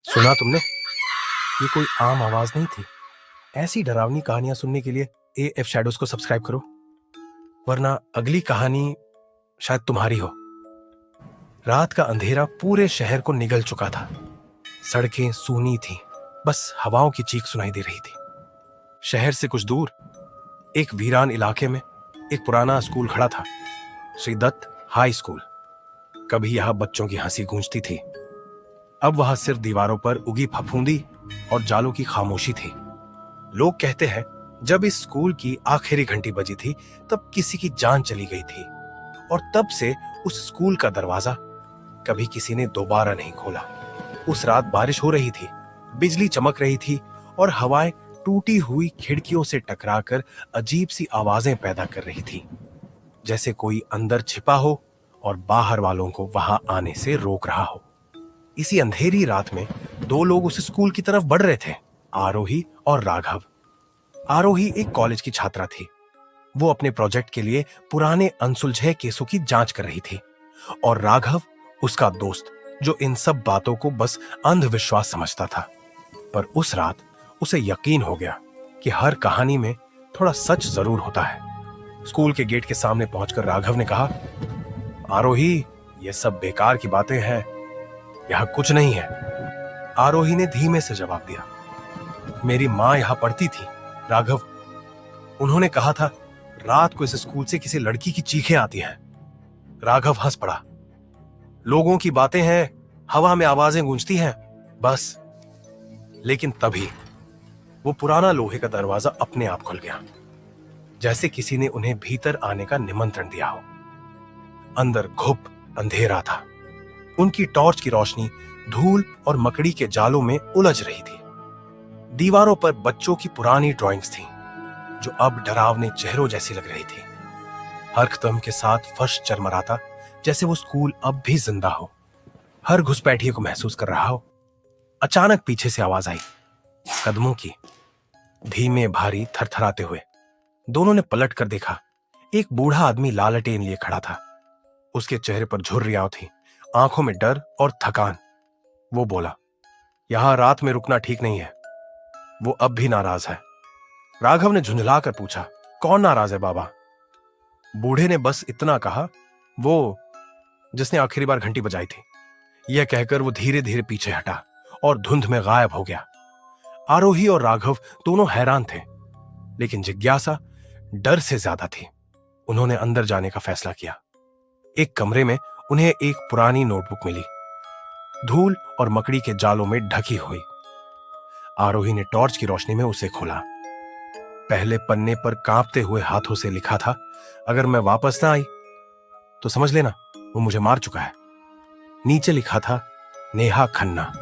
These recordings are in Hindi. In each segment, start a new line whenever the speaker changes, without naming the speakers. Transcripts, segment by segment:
सुना तुमने? ये कोई आम आवाज नहीं थी। ऐसी डरावनी कहानियां सुनने के लिए एएफ शैडोज को सब्सक्राइब करो, वरना अगली कहानी शायद तुम्हारी हो। रात का अंधेरा पूरे शहर को निगल चुका था। सड़कें सूनी थीं, बस हवाओं की चीख सुनाई दे रही थी। शहर से कुछ दूर एक वीरान इलाके में एक पुराना स्कूल खड़ा था, श्री दत्त हाई स्कूल। कभी यहां बच्चों की हंसी गूंजती थी, अब वहां सिर्फ दीवारों पर उगी फफूंदी और जालों की खामोशी थी। लोग कहते हैं जब इस स्कूल की आखिरी घंटी बजी थी तब किसी की जान चली गई थी, और तब से उस स्कूल का दरवाजा कभी किसी ने दोबारा नहीं खोला। उस रात बारिश हो रही थी, बिजली चमक रही थी और हवाएं टूटी हुई खिड़कियों से टकराकर अजीब सी आवाजें पैदा कर रही थी, जैसे कोई अंदर छिपा हो और बाहर वालों को वहां आने से रोक रहा हो। इसी अंधेरी रात में दो लोग उस स्कूल की तरफ बढ़ रहे थे, आरोही और राघव। आरोही एक कॉलेज की छात्रा थी। वो अपने प्रोजेक्ट के लिए पुराने अनसुलझे केसों की जांच कर रही थी, और राघव उसका दोस्त, जो इन सब बातों को बस अंधविश्वास समझता था। पर उस रात उसे यकीन हो गया कि हर कहानी में थोड़ा सच जरूर होता है। स्कूल के गेट के सामने पहुंचकर राघव ने कहा, आरोही, ये सब बेकार की बातें हैं, यहां कुछ नहीं है। आरोही ने धीमे से जवाब दिया, मेरी मां यहां पढ़ती थी राघव। उन्होंने कहा था रात को इस स्कूल से किसी लड़की की चीखें आती हैं। राघव हंस पड़ा, लोगों की बातें हैं, हवा में आवाजें गूंजती हैं, बस। लेकिन तभी वो पुराना लोहे का दरवाजा अपने आप खुल गया, जैसे किसी ने उन्हें भीतर आने का निमंत्रण दिया हो। अंदर घुप अंधेरा था। उनकी टॉर्च की रोशनी धूल और मकड़ी के जालों में उलझ रही थी। दीवारों पर बच्चों की पुरानी ड्राइंग्स थीं, जो अब डरावने चेहरों जैसी लग रही थी। हर कदम के साथ फर्श चरमराता, जैसे वो स्कूल अब भी जिंदा हो, हर घुसपैठिए को महसूस कर रहा हो। अचानक पीछे से आवाज आई, कदमों की, धीमे भारी थरथराते हुए। दोनों ने पलट कर देखा। एक बूढ़ा आदमी लालटेन लिए खड़ा था। उसके चेहरे पर झुर्रियां थी, आंखों में डर और थकान। वो बोला, यहां रात में रुकना ठीक नहीं है। वो अब भी नाराज है। राघव ने झुंझलाकर पूछा, कौन नाराज है बाबा? बूढ़े ने बस इतना कहा, वो जिसने आखिरी बार घंटी बजाई थी। यह कहकर वो धीरे धीरे पीछे हटा और धुंध में गायब हो गया। आरोही और राघव दोनों हैरान थे, लेकिन जिज्ञासा डर से ज्यादा थी। उन्होंने अंदर जाने का फैसला किया। एक कमरे में उन्हें एक पुरानी नोटबुक मिली, धूल और मकड़ी के जालों में ढकी हुई। आरोही ने टॉर्च की रोशनी में उसे खोला। पहले पन्ने पर कांपते हुए हाथों से लिखा था, अगर मैं वापस ना आई तो समझ लेना वो मुझे मार चुका है। नीचे लिखा था, नेहा खन्ना।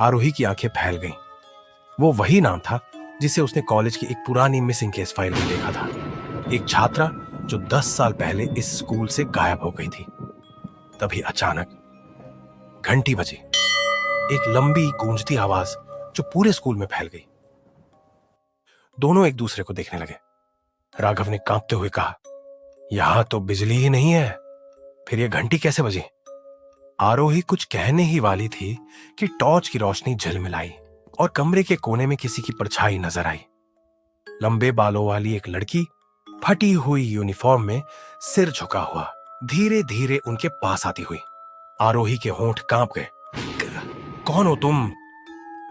आरोही की आंखें फैल गईं। वो वही नाम था जिसे उसने कॉलेज की एक पुरानी मिसिंग केस फाइल में देखा था। एक छात्रा जो 10 साल पहले इस स्कूल से गायब हो गई थी। तभी अचानक घंटी बजी, एक लंबी गूंजती आवाज जो पूरे स्कूल में फैल गई। दोनों एक दूसरे को देखने लगे। राघव ने कांपते हुए कहा, यहां तो बिजली ही नहीं है, फिर यह घंटी कैसे बजी? आरोही कुछ कहने ही वाली थी कि टॉर्च की रोशनी झिलमिलाई और कमरे के कोने में किसी की परछाई नजर आई। लंबे बालों वाली एक लड़की, फटी हुई यूनिफॉर्म में, सिर झुका हुआ, धीरे धीरे उनके पास आती हुई। आरोही के होंठ कांप गए। कौन हो तुम?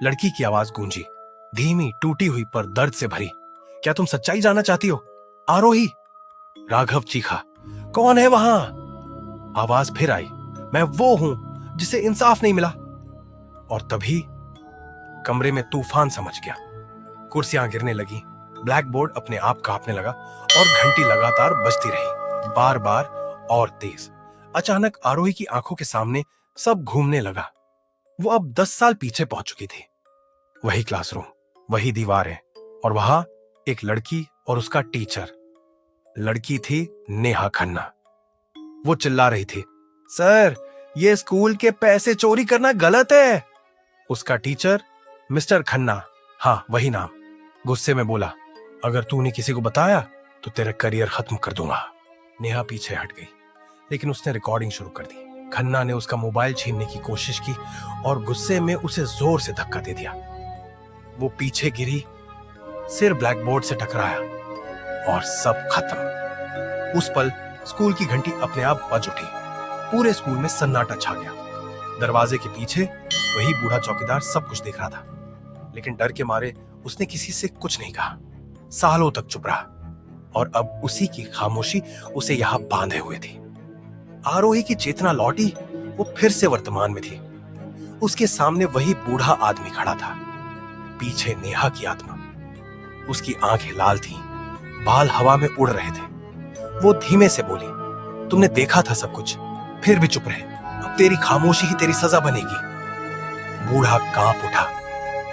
लड़की की आवाज गूंजी, धीमी, टूटी हुई पर दर्द से भरी। क्या तुम सच्चाई जानना चाहती हो, आरोही? राघव चीखा, कौन है वहां? आवाज फिर आई, मैं वो हूं जिसे इंसाफ नहीं मिला। और तभी कमरे में तूफान समझ गया। कुर्सियां गिरने लगी, ब्लैक बोर्ड अपने आप कांपने लगा और घंटी लगातार बजती रही, बार बार और तेज। अचानक आरोही की आंखों के सामने सब घूमने लगा। वो अब 10 साल पीछे पहुंच चुकी थी। वही क्लासरूम, वही दीवारें, और वहां एक लड़की और उसका टीचर। लड़की थी नेहा खन्ना। वो चिल्ला रही थी, सर, ये स्कूल के पैसे चोरी करना गलत है। उसका टीचर, मिस्टर खन्ना, हाँ वही नाम, गुस्से में बोला, अगर तूने किसी को बताया तो तेरा करियर खत्म कर दूंगा। नेहा पीछे हट गई, लेकिन उसने रिकॉर्डिंग शुरू कर दी। खन्ना ने उसका मोबाइल छीनने की कोशिश की और गुस्से में उसे जोर से धक्का दे दिया। वो पीछे गिरी, सिर ब्लैकबोर्ड से टकराया और सब खत्म। उस पल स्कूल की घंटी अपने आप बज उठी। पूरे स्कूल में सन्नाटा छा गया। दरवाजे के पीछे वही बूढ़ा चौकीदार सब कुछ देख रहा था, लेकिन डर के मारे उसने किसी से कुछ नहीं कहा। सालों तक चुप रहा और अब उसी की खामोशी उसे यहां बांधे हुए थी। आरोही की चेतना लौटी, वो फिर से वर्तमान में थी। उसके सामने वही बूढ़ा आदमी खड़ा था, पीछे नेहा की आत्मा। उसकी आंखें लाल थीं, बाल हवा में उड़ रहे थे। वो धीमे से बोली, तुमने देखा था सब कुछ, फिर भी चुप रहे। अब तेरी खामोशी ही तेरी सजा बनेगी। बूढ़ा कांप उठा,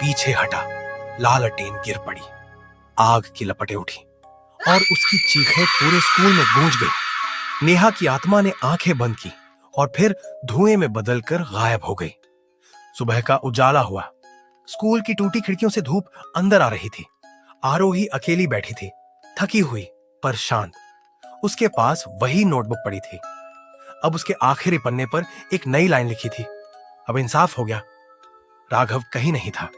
पीछे हटा, लालटेन गिर पड़ी, आग की लपटें उठी और उसकी चीखें पूरे स्कूल में गूंज गई। नेहा की आत्मा ने आंखें बंद की और फिर धुएं में बदलकर गायब हो गई। सुबह का उजाला हुआ। स्कूल की टूटी खिड़कियों से धूप अंदर आ रही थी। आरोही अकेली बैठी थी, थकी हुई पर शांत। उसके पास वही नोटबुक पड़ी थी। अब उसके आखिरी पन्ने पर एक नई लाइन लिखी थी, अब इंसाफ हो गया। राघव कहीं नहीं था,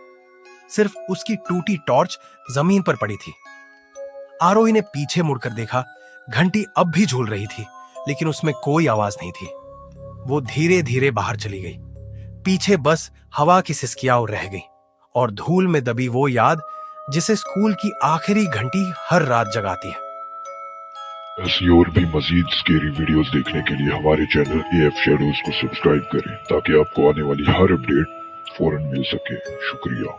सिर्फ उसकी टूटी टॉर्च जमीन पर पड़ी थी। आरोही ने पीछे मुड़कर देखा, घंटी अब भी झूल रही थी, लेकिन उसमें कोई आवाज नहीं थी। वो धीरे धीरे बाहर चली गई। पीछे बस हवा की सिसकियां रह गई और धूल में दबी वो याद जिसे स्कूल की आखिरी घंटी हर रात जगाती है।
ऐसी और भी मजीद स्केरी वीडियोस देखने के लिए हमारे चैनल AF Shadows को सब्सक्राइब करें ताकि आपको आने वाली हर अपडेट फौरन मिल सके। शुक्रिया।